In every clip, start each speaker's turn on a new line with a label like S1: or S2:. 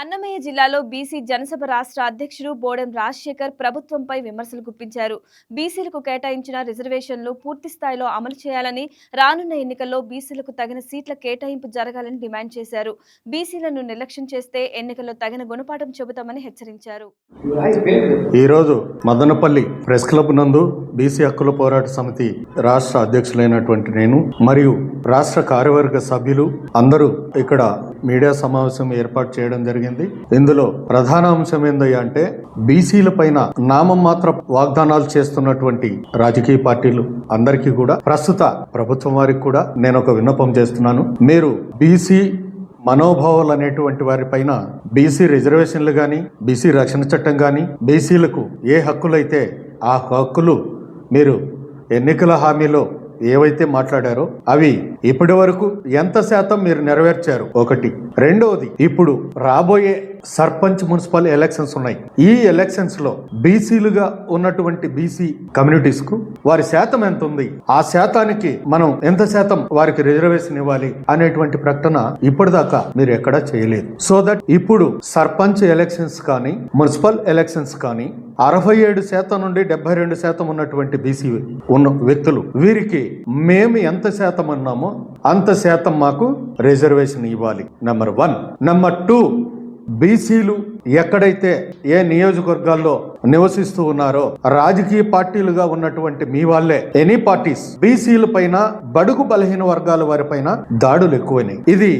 S1: అన్నమయ్య జిల్లాలో బీసీ జనసభ రాష్ట్ర అధ్యక్షుడు బోడెం రాజశేఖర్ ప్రభుత్వంపై విమర్శలు గుప్పించారు. బీసీలకు కేటాయించిన రిజర్వేషన్లు పూర్తి స్థాయిలో అమలు చేయాలని, రానున్న ఎన్నికల్లో బీసీలకు తగిన సీట్ల కేటాయింపు జరగాలని డిమాండ్ చేశారు. బీసీలను నిర్లక్ష్యం చేస్తే ఎన్నికల్లో తగిన గుణపాఠం చెబుతామని హెచ్చరించారు.
S2: ఈరోజు మదనపల్లి ప్రెస్ క్లబ్ నందు బీసీ హక్కుల పోరాట సమితి రాష్ట్ర అధ్యక్షులైనటువంటి నేను మరియు రాష్ట్ర కార్యవర్గ సభ్యులు అందరూ ఇక్కడ మీడియా సమావేశం ఏర్పాటు చేయడం జరిగింది. ఇందులో ప్రధాన అంశం ఏందయ్యా అంటే బీసీల పైన నామమాత్ర వాగ్దానాలు చేస్తున్నటువంటి రాజకీయ పార్టీలు అందరికీ కూడా, ప్రస్తుత ప్రభుత్వం వారికి కూడా నేను ఒక విన్నపం చేస్తున్నాను. మీరు బీసీ మనోభావాలు అనేటువంటి వారి పైన బీసీ రిజర్వేషన్లు కానీ, బీసీ రక్షణ చట్టం కానీ, బీసీలకు ఏ హక్కులైతే ఆ హక్కులు మీరు ఎన్నికల హామీలో ఏవైతే మాట్లాడారో అవి ఇప్పటి వరకు ఎంత శాతం మీరు నెరవేర్చారు? ఒకటి. రెండవది, ఇప్పుడు రాబోయే సర్పంచ్ మున్సిపల్ ఎలక్షన్స్ ఉన్నాయి. ఈ ఎలక్షన్స్ లో బీసీలుగా ఉన్నటువంటి బీసీ కమ్యూనిటీస్ కు వారి శాతం ఎంత ఉంది, ఆ శాతానికి మనం ఎంత శాతం వారికి రిజర్వేషన్ ఇవ్వాలి అనేటువంటి ప్రకటన ఇప్పటిదాకా మీరు ఎక్కడా చేయలేదు. సో దట్ ఇప్పుడు సర్పంచ్ ఎలక్షన్స్ కానీ, మున్సిపల్ ఎలక్షన్స్ కానీ 67% నుండి 72% ఉన్నటువంటి బీసీ ఉన్న వ్యక్తులు, వీరికి మేము ఎంత శాతం అన్నామో అంత శాతం మాకు రిజర్వేషన్ ఇవ్వాలి. నెంబర్ 1. నెంబర్ 2, బీసీలు ఎక్కడైతే ఏ నియోజకవర్గాల్లో నివసిస్తూ ఉన్నారో రాజకీయ పార్టీలుగా ఉన్నటువంటి మీ వాళ్ళే, ఎనీ పార్టీస్ బీసీల పైన, బడుగు బలహీన వర్గాల వారి పైన దాడులు ఎక్కువైనాయి. ఇది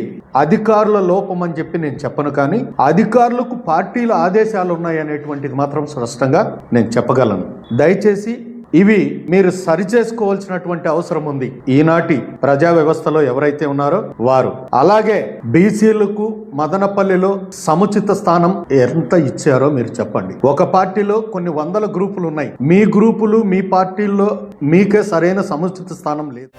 S2: అధికారుల లోపం అని చెప్పి నేను చెప్పను, కానీ అధికారులకు పార్టీల ఆదేశాలు ఉన్నాయి అనేటువంటిది మాత్రం స్పష్టంగా నేను చెప్పగలను. దయచేసి ఇవి మీరు సరిచేసుకోవాల్సినటువంటి అవసరం ఉంది. ఈనాటి ప్రజా వ్యవస్థలో ఎవరైతే ఉన్నారో వారు. అలాగే బీసీలకు మదనపల్లిలో సముచిత స్థానం ఎంత ఇచ్చారో మీరు చెప్పండి. ఒక పార్టీలో కొన్ని వందల గ్రూపులు ఉన్నాయి. మీ గ్రూపులు, మీ పార్టీల్లో మీకే సరైన సముచిత స్థానం లేదు.